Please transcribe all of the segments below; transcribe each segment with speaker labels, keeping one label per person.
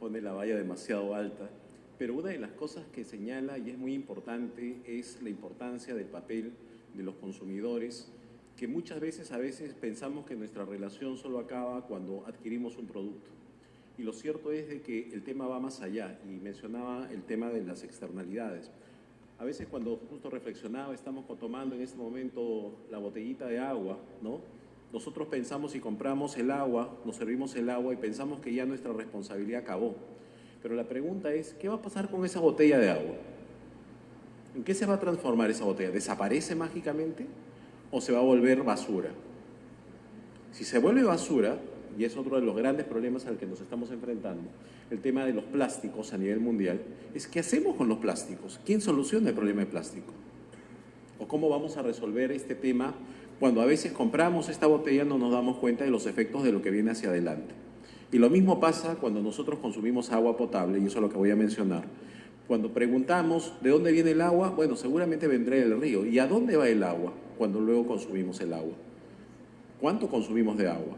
Speaker 1: pone la valla demasiado alta, pero una de las cosas que señala y es muy importante es la importancia del papel de los consumidores, que muchas veces pensamos que nuestra relación solo acaba cuando adquirimos un producto. Y lo cierto es de que el tema va más allá, y mencionaba el tema de las externalidades. A veces cuando justo reflexionaba, estamos tomando en este momento la botellita de agua, ¿no? Nosotros pensamos y compramos el agua, nos servimos el agua y pensamos que ya nuestra responsabilidad acabó. Pero la pregunta es, ¿qué va a pasar con esa botella de agua? ¿En qué se va a transformar esa botella? ¿Desaparece mágicamente o se va a volver basura? Si se vuelve basura, y es otro de los grandes problemas al que nos estamos enfrentando, el tema de los plásticos a nivel mundial, es ¿qué hacemos con los plásticos? ¿Quién soluciona el problema de plástico? ¿O cómo vamos a resolver este tema cuando a veces compramos esta botella no nos damos cuenta de los efectos de lo que viene hacia adelante? Y lo mismo pasa cuando nosotros consumimos agua potable, y eso es lo que voy a mencionar. Cuando preguntamos ¿de dónde viene el agua? Bueno, seguramente vendrá del río. ¿Y a dónde va el agua cuando luego consumimos el agua? ¿Cuánto consumimos de agua?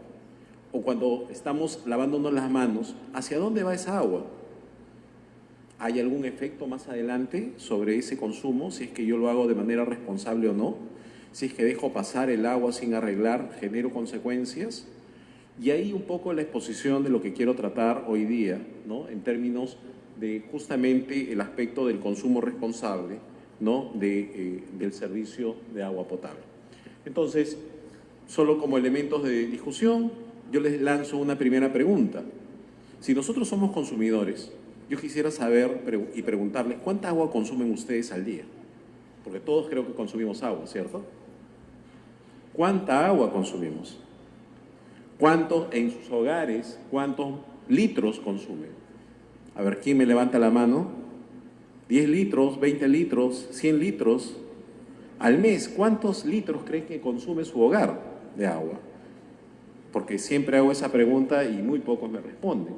Speaker 1: O cuando estamos lavándonos las manos, ¿hacia dónde va esa agua? ¿Hay algún efecto más adelante sobre ese consumo? Si es que yo lo hago de manera responsable o no. Si es que dejo pasar el agua sin arreglar, ¿genero consecuencias? Y ahí un poco la exposición de lo que quiero tratar hoy día, ¿no? En términos de justamente el aspecto del consumo responsable, ¿no? Del servicio de agua potable. Entonces, solo como elementos de discusión, yo les lanzo una primera pregunta. Si nosotros somos consumidores, yo quisiera saber y preguntarles ¿cuánta agua consumen ustedes al día? Porque todos creo que consumimos agua, ¿cierto? ¿Cuánta agua consumimos? ¿Cuántos en sus hogares, cuántos litros consumen? A ver, ¿quién me levanta la mano? 10 litros, 20 litros, 100 litros. Al mes, ¿cuántos litros creen que consume su hogar de agua? Porque siempre hago esa pregunta y muy pocos me responden.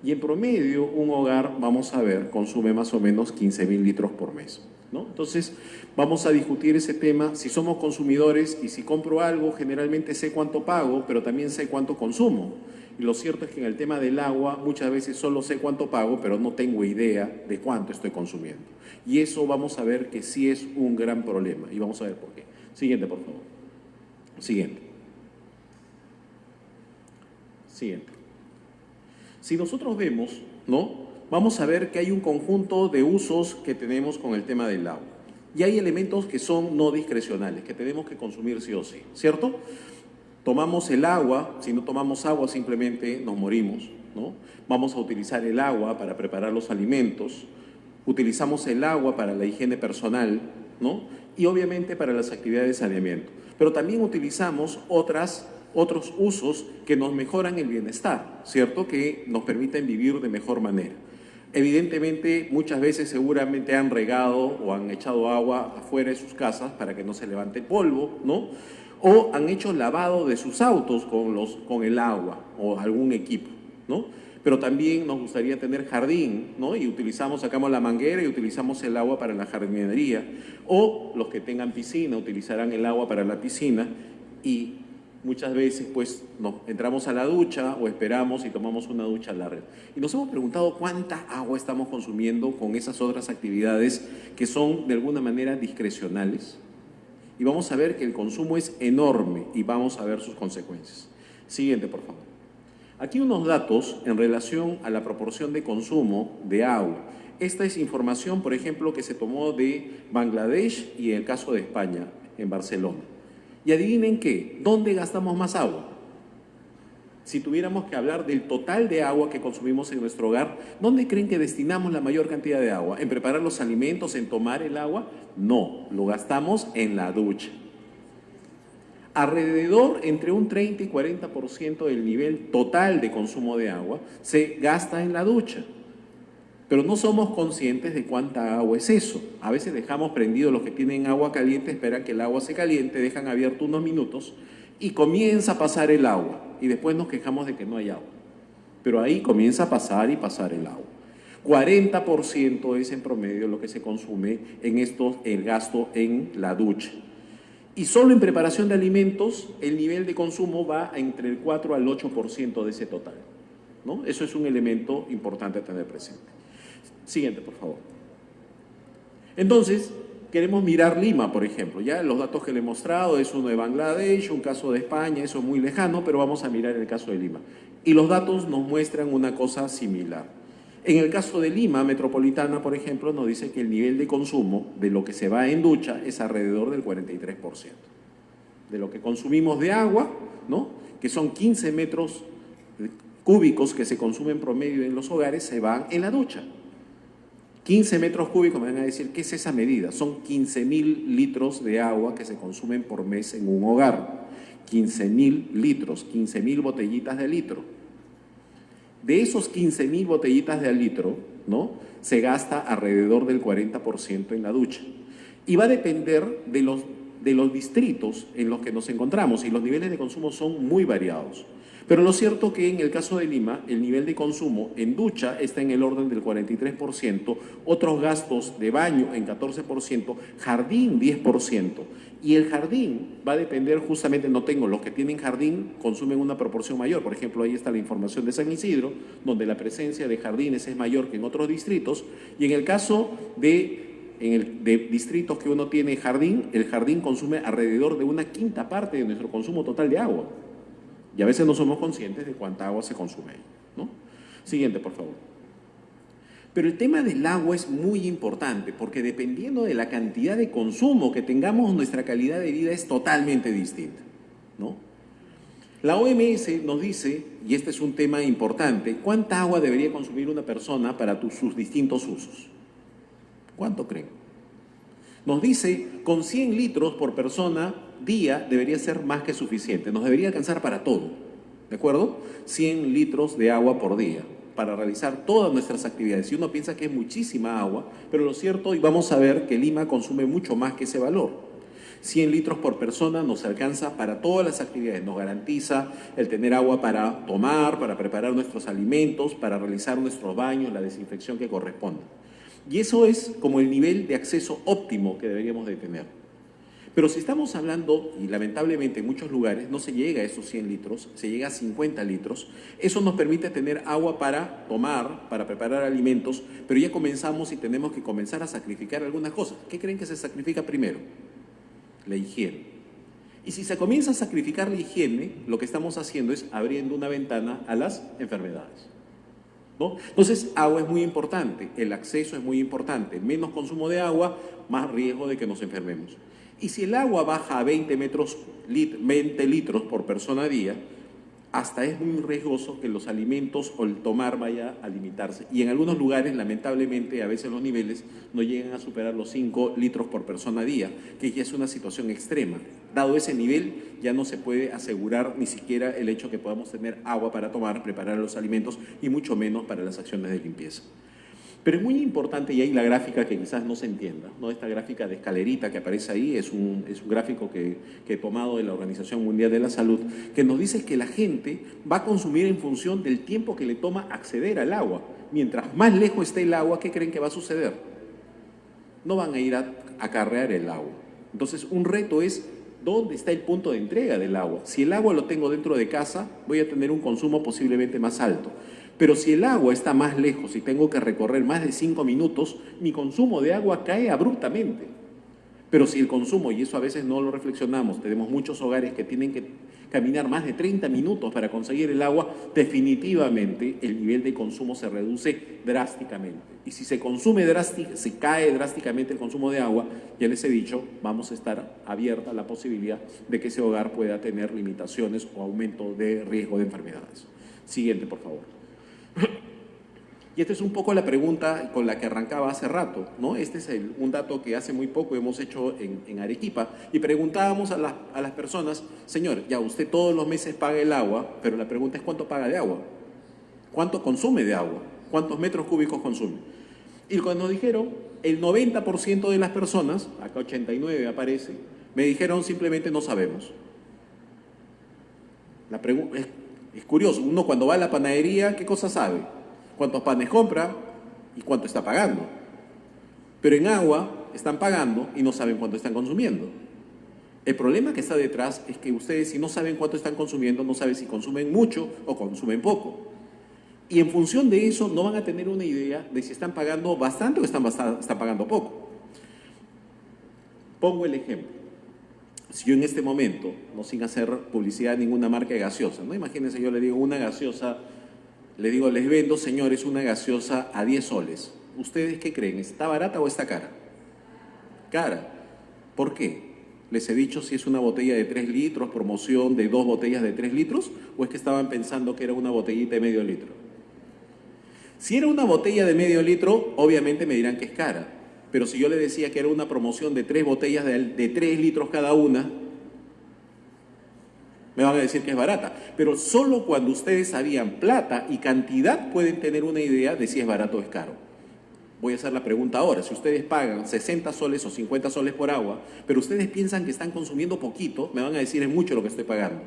Speaker 1: Y en promedio, un hogar, vamos a ver, consume más o menos 15.000 litros por mes, ¿no? Entonces, vamos a discutir ese tema. Si somos consumidores y si compro algo, generalmente sé cuánto pago, pero también sé cuánto consumo. Y lo cierto es que en el tema del agua, muchas veces solo sé cuánto pago, pero no tengo idea de cuánto estoy consumiendo. Y eso vamos a ver que sí es un gran problema. Y vamos a ver por qué. Siguiente, por favor. Siguiente. Siguiente. Si nosotros vemos, ¿no? Vamos a ver que hay un conjunto de usos que tenemos con el tema del agua. Y hay elementos que son no discrecionales, que tenemos que consumir sí o sí, ¿cierto? Tomamos el agua, si no tomamos agua simplemente nos morimos, ¿no? Vamos a utilizar el agua para preparar los alimentos, utilizamos el agua para la higiene personal, ¿no? Y obviamente para las actividades de saneamiento. Pero también utilizamos otros usos que nos mejoran el bienestar, ¿cierto? Que nos permiten vivir de mejor manera. Evidentemente, muchas veces seguramente han regado o han echado agua afuera de sus casas para que no se levante el polvo, ¿no? O han hecho lavado de sus autos con el agua o algún equipo, ¿no? Pero también nos gustaría tener jardín, ¿no? Y sacamos la manguera y utilizamos el agua para la jardinería. O los que tengan piscina utilizarán el agua para la piscina y muchas veces pues entramos a la ducha o esperamos y tomamos una ducha larga. Y nos hemos preguntado cuánta agua estamos consumiendo con esas otras actividades que son de alguna manera discrecionales. Y vamos a ver que el consumo es enorme y vamos a ver sus consecuencias. Siguiente, por favor. Aquí unos datos en relación a la proporción de consumo de agua. Esta es información, por ejemplo, que se tomó de Bangladesh y el caso de España, en Barcelona. Y adivinen qué, ¿dónde gastamos más agua? Si tuviéramos que hablar del total de agua que consumimos en nuestro hogar, ¿dónde creen que destinamos la mayor cantidad de agua? ¿En preparar los alimentos, en tomar el agua? No, lo gastamos en la ducha. Alrededor entre un 30 y 40% del nivel total de consumo de agua se gasta en la ducha. Pero no somos conscientes de cuánta agua es eso. A veces dejamos prendidos los que tienen agua caliente, esperan que el agua se caliente, dejan abierto unos minutos y comienza a pasar el agua. Y después nos quejamos de que no hay agua. Pero ahí comienza a pasar y pasar el agua. 40% es en promedio lo que se consume el gasto en la ducha. Y solo en preparación de alimentos, el nivel de consumo va entre el 4 al 8% de ese total. ¿no? Eso es un elemento importante a tener presente. Siguiente, por favor. Entonces, queremos mirar Lima, por ejemplo. Ya los datos que le he mostrado es uno de Bangladesh, un caso de España, eso es muy lejano, pero vamos a mirar el caso de Lima. Y los datos nos muestran una cosa similar. En el caso de Lima metropolitana, por ejemplo, nos dice que el nivel de consumo de lo que se va en ducha es alrededor del 43%. De lo que consumimos de agua, ¿no?, que son 15 metros cúbicos que se consumen promedio en los hogares, se van en la ducha. 15 metros cúbicos, me van a decir, ¿qué es esa medida? Son 15.000 litros de agua que se consumen por mes en un hogar. 15.000 litros, 15.000 botellitas de litro. De esos 15.000 botellitas de litro, ¿no?, se gasta alrededor del 40% en la ducha. Y va a depender de los distritos en los que nos encontramos, y los niveles de consumo son muy variados. Pero lo cierto que en el caso de Lima, el nivel de consumo en ducha está en el orden del 43%, otros gastos de baño en 14%, jardín 10%, y el jardín va a depender justamente, no tengo, los que tienen jardín consumen una proporción mayor. Por ejemplo, ahí está la información de San Isidro, donde la presencia de jardines es mayor que en otros distritos, y en el caso de distritos que uno tiene jardín, el jardín consume alrededor de una quinta parte de nuestro consumo total de agua. Y a veces no somos conscientes de cuánta agua se consume ahí, ¿no? Siguiente, por favor. Pero el tema del agua es muy importante porque dependiendo de la cantidad de consumo que tengamos, nuestra calidad de vida es totalmente distinta, ¿no? La OMS nos dice, y este es un tema importante, ¿cuánta agua debería consumir una persona para sus distintos usos? ¿Cuánto creen? Nos dice, con 100 litros por persona día debería ser más que suficiente, nos debería alcanzar para todo, ¿de acuerdo? 100 litros de agua por día para realizar todas nuestras actividades. Y uno piensa que es muchísima agua, pero lo cierto, y vamos a ver que Lima consume mucho más que ese valor. 100 litros por persona nos alcanza para todas las actividades, nos garantiza el tener agua para tomar, para preparar nuestros alimentos, para realizar nuestros baños, la desinfección que corresponda. Y eso es como el nivel de acceso óptimo que deberíamos de tener. Pero si estamos hablando, y lamentablemente en muchos lugares no se llega a esos 100 litros, se llega a 50 litros, eso nos permite tener agua para tomar, para preparar alimentos, pero ya comenzamos y tenemos que comenzar a sacrificar algunas cosas. ¿Qué creen que se sacrifica primero? La higiene. Y si se comienza a sacrificar la higiene, lo que estamos haciendo es abriendo una ventana a las enfermedades, ¿no? Entonces, agua es muy importante, el acceso es muy importante. Menos consumo de agua, más riesgo de que nos enfermemos. Y si el agua baja a 20 litros por persona a día, hasta es muy riesgoso que los alimentos o el tomar vaya a limitarse. Y en algunos lugares, lamentablemente, a veces los niveles no llegan a superar los 5 litros por persona a día, que ya es una situación extrema. Dado ese nivel, ya no se puede asegurar ni siquiera el hecho que podamos tener agua para tomar, preparar los alimentos y mucho menos para las acciones de limpieza. Pero es muy importante, y hay la gráfica que quizás no se entienda, ¿no? Esta gráfica de escalerita que aparece ahí es un gráfico que he tomado de la Organización Mundial de la Salud, que nos dice que la gente va a consumir en función del tiempo que le toma acceder al agua. Mientras más lejos esté el agua, ¿qué creen que va a suceder? No van a ir a acarrear el agua. Entonces, un reto es, ¿dónde está el punto de entrega del agua? Si el agua lo tengo dentro de casa, voy a tener un consumo posiblemente más alto. Pero si el agua está más lejos y tengo que recorrer más de 5 minutos, mi consumo de agua cae abruptamente. Pero si el consumo, y eso a veces no lo reflexionamos, tenemos muchos hogares que tienen que caminar más de 30 minutos para conseguir el agua, definitivamente el nivel de consumo se reduce drásticamente. Y si se cae drásticamente el consumo de agua, ya les he dicho, vamos a estar abierta a la posibilidad de que ese hogar pueda tener limitaciones o aumento de riesgo de enfermedades. Siguiente, por favor. Y esta es un poco la pregunta con la que arrancaba hace rato, ¿no? Este es un dato que hace muy poco hemos hecho en Arequipa y preguntábamos a las personas, señor, ya usted todos los meses paga el agua, pero la pregunta es ¿cuánto paga de agua? ¿Cuánto consume de agua? ¿Cuántos metros cúbicos consume? Y cuando nos dijeron, el 90% de las personas, acá 89 aparece, me dijeron simplemente no sabemos. La pregunta es curioso, uno cuando va a la panadería, ¿qué cosa sabe? ¿Cuántos panes compra y cuánto está pagando? Pero en agua están pagando y no saben cuánto están consumiendo. El problema que está detrás es que ustedes, si no saben cuánto están consumiendo, no saben si consumen mucho o consumen poco. Y en función de eso no van a tener una idea de si están pagando bastante o están pagando poco. Pongo el ejemplo. Si yo en este momento, no sin hacer publicidad a ninguna marca de gaseosa, ¿no? Imagínense, yo le digo una gaseosa, le digo, les vendo, señores, una gaseosa a 10 soles. ¿Ustedes qué creen? ¿Está barata o está cara? Cara. ¿Por qué? Les he dicho si es una botella de 3 litros, promoción de 2 botellas de 3 litros, o es que estaban pensando que era una botellita de medio litro. Si era una botella de medio litro, obviamente me dirán que es cara. Pero si yo le decía que era una promoción de 3 botellas de 3 litros cada una, me van a decir que es barata. Pero solo cuando ustedes sabían plata y cantidad pueden tener una idea de si es barato o es caro. Voy a hacer la pregunta ahora. Si ustedes pagan 60 soles o 50 soles por agua, pero ustedes piensan que están consumiendo poquito, me van a decir es mucho lo que estoy pagando.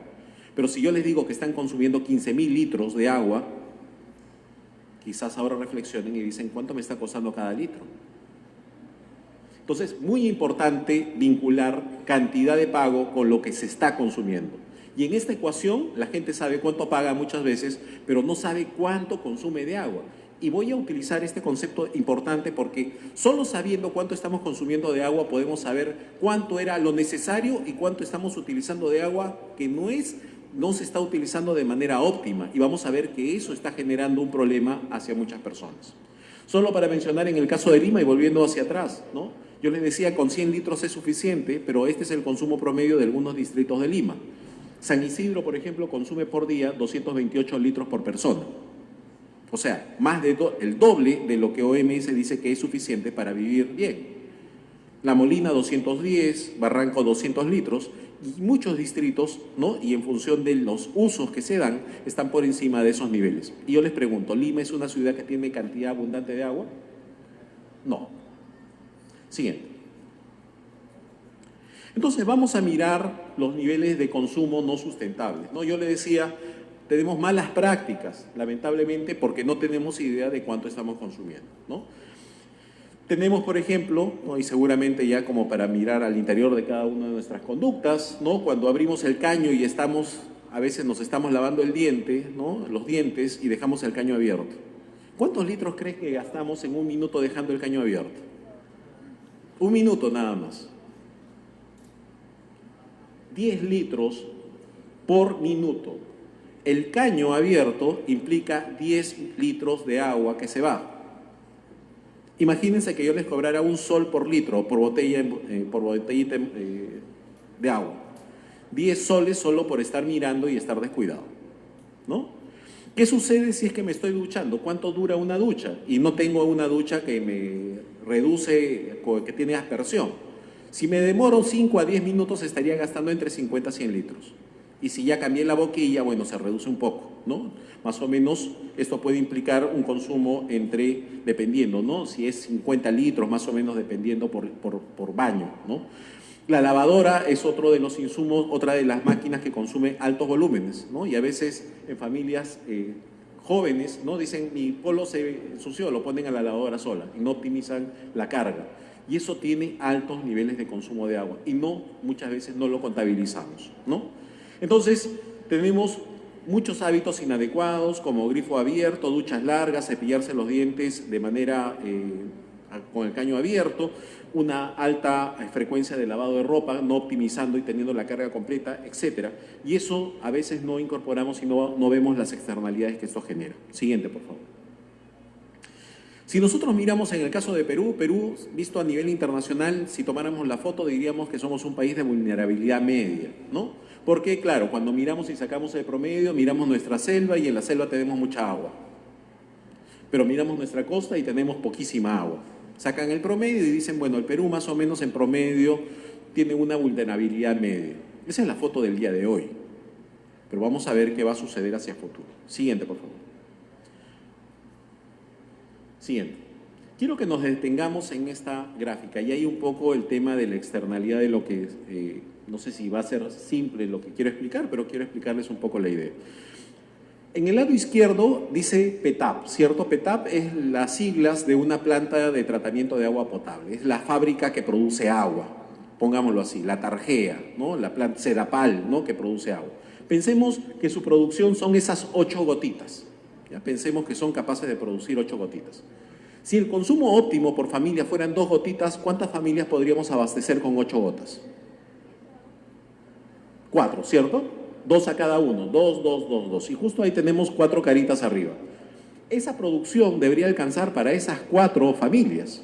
Speaker 1: Pero si yo les digo que están consumiendo 15.000 litros de agua, quizás ahora reflexionen y dicen, ¿cuánto me está costando cada litro? Entonces, muy importante vincular cantidad de pago con lo que se está consumiendo. Y en esta ecuación, la gente sabe cuánto paga muchas veces, pero no sabe cuánto consume de agua. Y voy a utilizar este concepto importante porque solo sabiendo cuánto estamos consumiendo de agua podemos saber cuánto era lo necesario y cuánto estamos utilizando de agua que no se está utilizando de manera óptima. Y vamos a ver que eso está generando un problema hacia muchas personas. Solo para mencionar en el caso de Lima y volviendo hacia atrás, ¿no? Yo les decía con 100 litros es suficiente, pero este es el consumo promedio de algunos distritos de Lima. San Isidro, por ejemplo, consume por día 228 litros por persona. O sea, más de el doble de lo que OMS dice que es suficiente para vivir bien. La Molina 210, Barranco 200 litros y muchos distritos, ¿no? Y en función de los usos que se dan, están por encima de esos niveles. Y yo les pregunto, ¿Lima es una ciudad que tiene cantidad abundante de agua? No. Siguiente. Entonces vamos a mirar los niveles de consumo no sustentables, ¿no? Yo le decía, tenemos malas prácticas, lamentablemente, porque no tenemos idea de cuánto estamos consumiendo, ¿no? Tenemos, por ejemplo, ¿no? Y seguramente ya como para mirar al interior de cada una de nuestras conductas, ¿no? Cuando abrimos el caño y a veces nos estamos lavando el diente, ¿no? Los dientes y dejamos el caño abierto. ¿Cuántos litros crees que gastamos en un minuto dejando el caño abierto? Un minuto nada más. 10 litros por minuto. El caño abierto implica 10 litros de agua que se va. Imagínense que yo les cobrara un sol por litro, por botellita de agua. 10 soles solo por estar mirando y estar descuidado, ¿no? ¿Qué sucede si es que me estoy duchando? ¿Cuánto dura una ducha? Y no tengo una ducha que me reduce, que tiene aspersión. Si me demoro 5 a 10 minutos estaría gastando entre 50 a 100 litros. Y si ya cambié la boquilla, bueno, se reduce un poco, ¿no? Más o menos esto puede implicar un consumo dependiendo, ¿no? Si es 50 litros, más o menos dependiendo por baño, ¿no? La lavadora es otro de los insumos, otra de las máquinas que consume altos volúmenes, ¿no? Y a veces en familias jóvenes, ¿no? Dicen, mi polo se ensució, lo ponen a la lavadora sola y no optimizan la carga. Y eso tiene altos niveles de consumo de agua y muchas veces no lo contabilizamos, ¿no? Entonces, tenemos muchos hábitos inadecuados como grifo abierto, duchas largas, cepillarse los dientes de manera con el caño abierto, una alta frecuencia de lavado de ropa, no optimizando y teniendo la carga completa, etc. Y eso a veces no incorporamos y no vemos las externalidades que esto genera. Siguiente, por favor. Si nosotros miramos en el caso de Perú, visto a nivel internacional, si tomáramos la foto diríamos que somos un país de vulnerabilidad media, ¿no? Porque, claro, cuando miramos y sacamos el promedio, miramos nuestra selva y en la selva tenemos mucha agua. Pero miramos nuestra costa y tenemos poquísima agua. Sacan el promedio y dicen, bueno, el Perú más o menos en promedio tiene una vulnerabilidad media. Esa es la foto del día de hoy. Pero vamos a ver qué va a suceder hacia el futuro. Siguiente, por favor. Siguiente. Quiero que nos detengamos en esta gráfica y hay un poco el tema de la externalidad de lo que, no sé si va a ser simple lo que quiero explicar, pero quiero explicarles un poco la idea. En el lado izquierdo dice PETAP, ¿cierto? PETAP es las siglas de una planta de tratamiento de agua potable, es la fábrica que produce agua, pongámoslo así, la Targea, ¿no? La planta Sedapal, ¿no? Que produce agua. Pensemos que su producción son esas 8 gotitas. Ya pensemos que son capaces de producir 8 gotitas. Si el consumo óptimo por familia fueran 2 gotitas, ¿cuántas familias podríamos abastecer con 8 gotas? 4, ¿cierto? 2 a cada uno, 2, 2, 2, 2. Y justo ahí tenemos 4 caritas arriba. Esa producción debería alcanzar para esas 4 familias.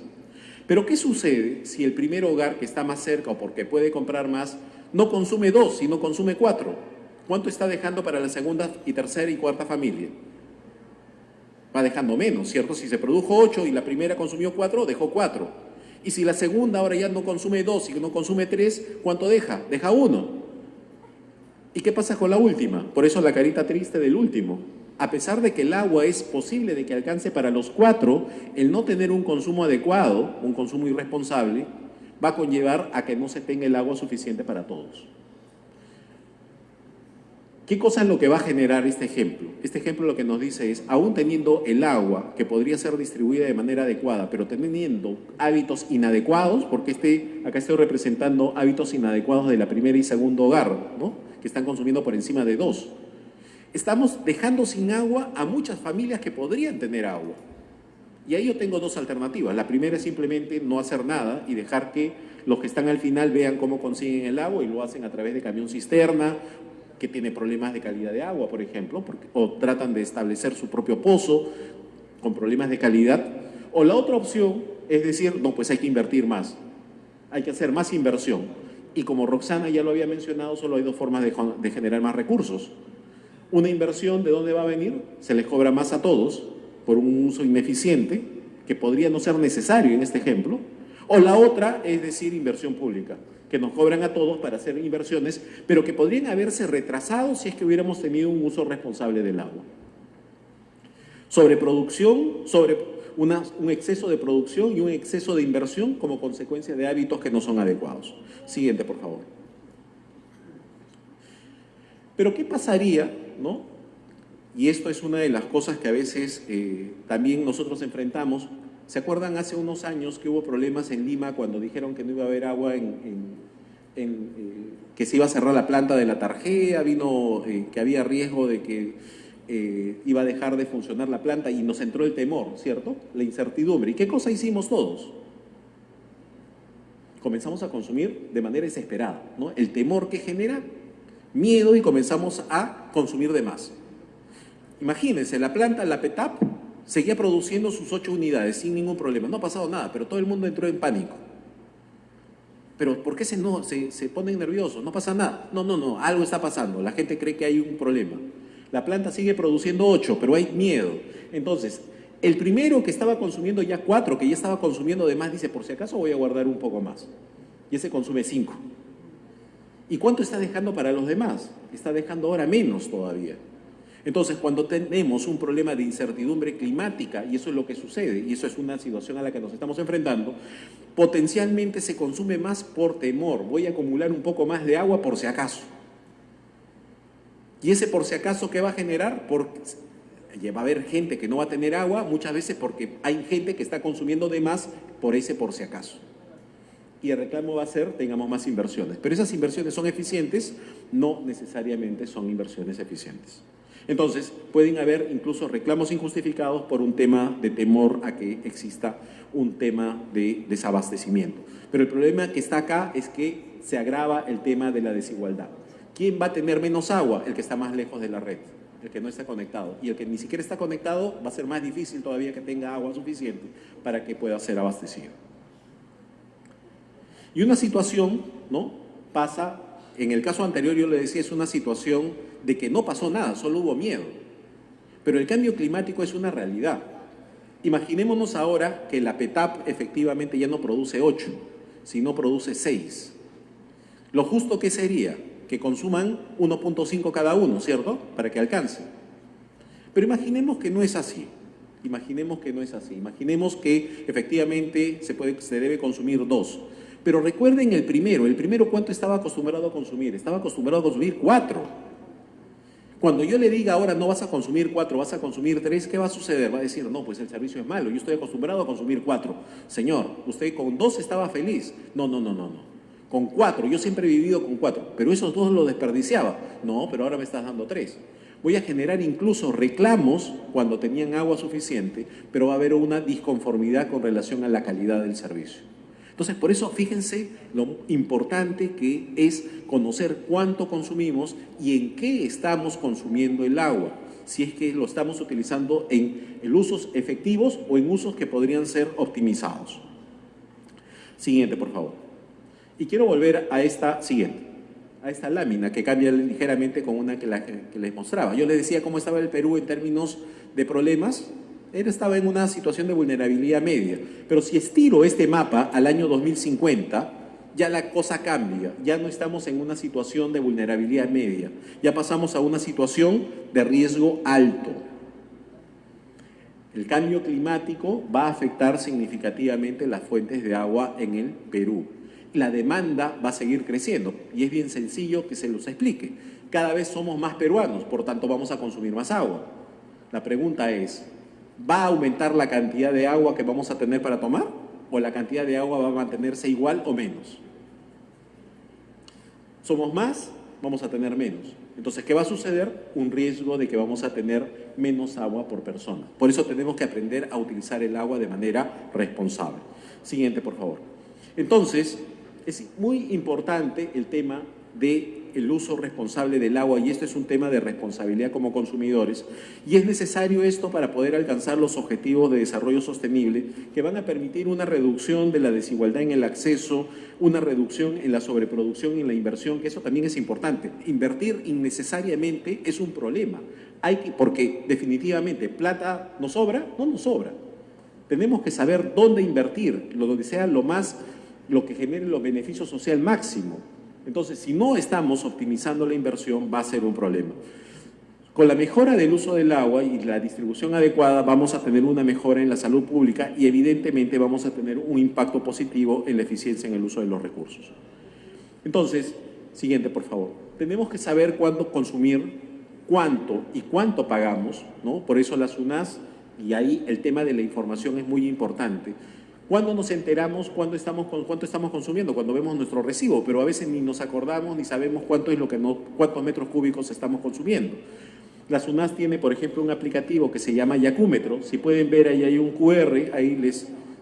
Speaker 1: Pero ¿qué sucede si el primer hogar que está más cerca o porque puede comprar más, no consume 2, sino consume 4? ¿Cuánto está dejando para la segunda y tercera y cuarta familia? Va dejando menos, ¿cierto? Si se produjo 8 y la primera consumió 4, dejó 4. Y si la segunda ahora ya no consume 2 y no consume 3, ¿cuánto deja? Deja 1. ¿Y qué pasa con la última? Por eso la carita triste del último. A pesar de que el agua es posible de que alcance para los 4, el no tener un consumo adecuado, un consumo irresponsable, va a conllevar a que no se tenga el agua suficiente para todos. ¿Qué cosa es lo que va a generar este ejemplo? Este ejemplo lo que nos dice es, aún teniendo el agua que podría ser distribuida de manera adecuada, pero teniendo hábitos inadecuados, porque acá estoy representando hábitos inadecuados de la primera y segundo hogar, ¿no? Que están consumiendo por encima de 2. Estamos dejando sin agua a muchas familias que podrían tener agua. Y ahí yo tengo 2 alternativas. La primera es simplemente no hacer nada y dejar que los que están al final vean cómo consiguen el agua y lo hacen a través de camión cisterna, que tiene problemas de calidad de agua, por ejemplo, o tratan de establecer su propio pozo con problemas de calidad. O la otra opción es decir, no, pues hay que invertir más, hay que hacer más inversión. Y como Roxana ya lo había mencionado, solo hay 2 formas de generar más recursos. Una inversión, ¿de dónde va a venir? Se les cobra más a todos por un uso ineficiente, que podría no ser necesario en este ejemplo. O la otra es decir, inversión pública, que nos cobran a todos para hacer inversiones, pero que podrían haberse retrasado si es que hubiéramos tenido un uso responsable del agua. Sobreproducción, un exceso de producción y un exceso de inversión como consecuencia de hábitos que no son adecuados. Siguiente, por favor. Pero ¿qué pasaría, no? Y esto es una de las cosas que a veces también nosotros enfrentamos. ¿Se acuerdan hace unos años que hubo problemas en Lima cuando dijeron que no iba a haber agua, que se iba a cerrar la planta de la Tarjea, que había riesgo de que iba a dejar de funcionar la planta y nos entró el temor, ¿cierto? La incertidumbre. ¿Y qué cosa hicimos todos? Comenzamos a consumir de manera desesperada, ¿no? El temor que genera miedo y comenzamos a consumir de más. Imagínense, la planta, la PETAP, seguía produciendo sus 8 unidades sin ningún problema. No ha pasado nada, pero todo el mundo entró en pánico. ¿Pero por qué se ponen nerviosos? No pasa nada. No, algo está pasando. La gente cree que hay un problema. La planta sigue produciendo 8, pero hay miedo. Entonces, el primero que estaba consumiendo ya 4, que ya estaba consumiendo de más, dice, por si acaso voy a guardar un poco más. Y ese consume 5. ¿Y cuánto está dejando para los demás? Está dejando ahora menos todavía. Entonces, cuando tenemos un problema de incertidumbre climática, y eso es lo que sucede, y eso es una situación a la que nos estamos enfrentando, potencialmente se consume más por temor. Voy a acumular un poco más de agua por si acaso. Y ese por si acaso, ¿qué va a generar? Va a haber gente que no va a tener agua, muchas veces porque hay gente que está consumiendo de más por ese por si acaso. Y el reclamo va a ser, tengamos más inversiones. Pero esas inversiones son eficientes, no necesariamente son inversiones eficientes. Entonces, pueden haber incluso reclamos injustificados por un tema de temor a que exista un tema de desabastecimiento. Pero el problema que está acá es que se agrava el tema de la desigualdad. ¿Quién va a tener menos agua? El que está más lejos de la red, el que no está conectado. Y el que ni siquiera está conectado va a ser más difícil todavía que tenga agua suficiente para que pueda ser abastecido. Y una situación, ¿no? Pasa, en el caso anterior yo le decía, es una situación de que no pasó nada, solo hubo miedo. Pero el cambio climático es una realidad. Imaginémonos ahora que la PETAP efectivamente ya no produce 8, sino produce 6. Lo justo que sería que consuman 1.5 cada uno, ¿cierto? Para que alcance. Pero imaginemos que no es así. Imaginemos que efectivamente se debe consumir 2. Pero recuerden el primero ¿cuánto estaba acostumbrado a consumir? Estaba acostumbrado a consumir 4. Cuando yo le diga ahora no vas a consumir 4, vas a consumir 3, ¿qué va a suceder? Va a decir, no, pues el servicio es malo, yo estoy acostumbrado a consumir 4. Señor, usted con 2 estaba feliz. No. Con 4, yo siempre he vivido con 4, pero esos 2 los desperdiciaba. No, pero ahora me estás dando 3. Voy a generar incluso reclamos cuando tenían agua suficiente, pero va a haber una disconformidad con relación a la calidad del servicio. Entonces, por eso, fíjense lo importante que es conocer cuánto consumimos y en qué estamos consumiendo el agua, si es que lo estamos utilizando en usos efectivos o en usos que podrían ser optimizados. Siguiente, por favor. Y quiero volver a esta siguiente, a esta lámina que cambia ligeramente con una que les mostraba. Yo les decía cómo estaba el Perú en términos de problemas. Él estaba en una situación de vulnerabilidad media. Pero si estiro este mapa al año 2050, ya la cosa cambia. Ya no estamos en una situación de vulnerabilidad media. Ya pasamos a una situación de riesgo alto. El cambio climático va a afectar significativamente las fuentes de agua en el Perú. La demanda va a seguir creciendo y es bien sencillo que se los explique. Cada vez somos más peruanos, por tanto vamos a consumir más agua. La pregunta es, ¿va a aumentar la cantidad de agua que vamos a tener para tomar o la cantidad de agua va a mantenerse igual o menos? Somos más, vamos a tener menos. Entonces, ¿qué va a suceder? Un riesgo de que vamos a tener menos agua por persona. Por eso tenemos que aprender a utilizar el agua de manera responsable. Siguiente, por favor. Entonces, es muy importante el tema del uso responsable del agua y esto es un tema de responsabilidad como consumidores y es necesario esto para poder alcanzar los objetivos de desarrollo sostenible que van a permitir una reducción de la desigualdad en el acceso, una reducción en la sobreproducción y en la inversión, que eso también es importante. Invertir innecesariamente es un problema, porque definitivamente plata nos sobra, no nos sobra. Tenemos que saber dónde invertir, donde sea lo que genere los beneficios social máximo. Entonces, si no estamos optimizando la inversión, va a ser un problema. Con la mejora del uso del agua y la distribución adecuada, vamos a tener una mejora en la salud pública y evidentemente vamos a tener un impacto positivo en la eficiencia en el uso de los recursos. Entonces, siguiente, por favor. Tenemos que saber cuándo consumir, cuánto y cuánto pagamos, ¿no? Por eso la SUNAS, y ahí el tema de la información es muy importante. ¿Cuándo nos enteramos cuánto estamos consumiendo? Cuando vemos nuestro recibo, pero a veces ni nos acordamos ni sabemos cuántos metros cúbicos estamos consumiendo. La SUNAS tiene, por ejemplo, un aplicativo que se llama Yacúmetro. Si pueden ver, ahí hay un QR, ahí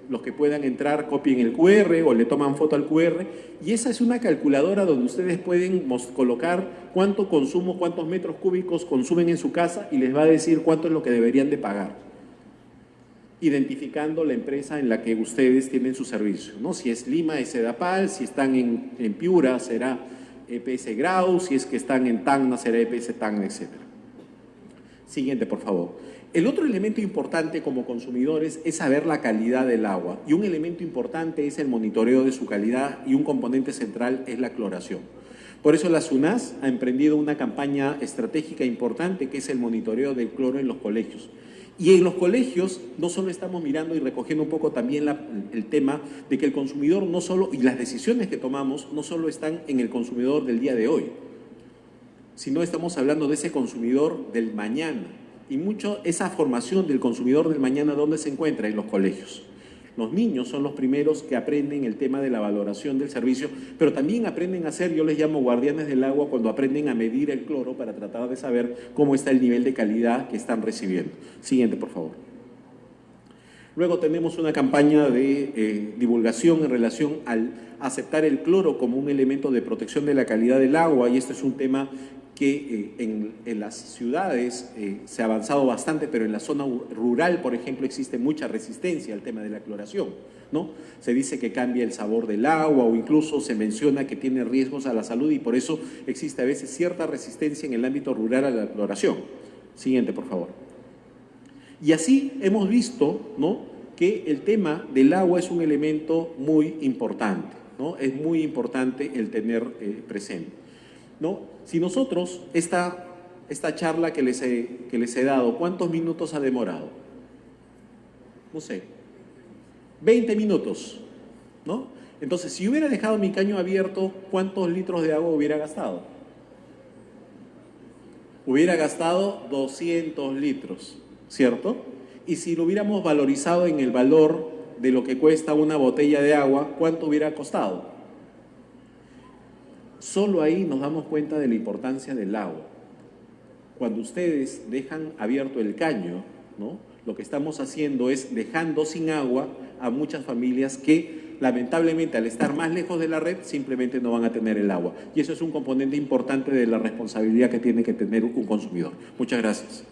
Speaker 1: los que puedan entrar copien el QR o le toman foto al QR. Y esa es una calculadora donde ustedes pueden colocar cuánto consumo, cuántos metros cúbicos consumen en su casa y les va a decir cuánto es lo que deberían de pagar, identificando la empresa en la que ustedes tienen su servicio, ¿no? Si es Lima, es Edapal, si están en Piura, será EPS Grau, si es que están en Tacna, será EPS Tacna, etc. Siguiente, por favor. El otro elemento importante como consumidores es saber la calidad del agua, y un elemento importante es el monitoreo de su calidad, y un componente central es la cloración. Por eso la SUNAS ha emprendido una campaña estratégica importante que es el monitoreo del cloro en los colegios. Y en los colegios no solo estamos mirando y recogiendo un poco también el tema de que el consumidor no solo, y las decisiones que tomamos no solo están en el consumidor del día de hoy, sino estamos hablando de ese consumidor del mañana. Y mucho esa formación del consumidor del mañana, ¿dónde se encuentra? En los colegios. Los niños son los primeros que aprenden el tema de la valoración del servicio, pero también aprenden a ser, yo les llamo guardianes del agua, cuando aprenden a medir el cloro para tratar de saber cómo está el nivel de calidad que están recibiendo. Siguiente, por favor. Luego tenemos una campaña de divulgación en relación al aceptar el cloro como un elemento de protección de la calidad del agua, y este es un tema que en las ciudades se ha avanzado bastante, pero en la zona rural, por ejemplo, existe mucha resistencia al tema de la cloración, ¿no? Se dice que cambia el sabor del agua o incluso se menciona que tiene riesgos a la salud y por eso existe a veces cierta resistencia en el ámbito rural a la cloración. Siguiente, por favor. Y así hemos visto, ¿no?, que el tema del agua es un elemento muy importante, ¿no? Es muy importante el tener presente, ¿no? Si nosotros, esta charla que les he dado, ¿cuántos minutos ha demorado? No sé, 20 minutos, ¿no? Entonces, si hubiera dejado mi caño abierto, ¿cuántos litros de agua hubiera gastado? Hubiera gastado 200 litros, ¿cierto? Y si lo hubiéramos valorizado en el valor de lo que cuesta una botella de agua, ¿cuánto hubiera costado? Solo ahí nos damos cuenta de la importancia del agua. Cuando ustedes dejan abierto el caño, ¿no? Lo que estamos haciendo es dejando sin agua a muchas familias que lamentablemente al estar más lejos de la red simplemente no van a tener el agua. Y eso es un componente importante de la responsabilidad que tiene que tener un consumidor. Muchas gracias.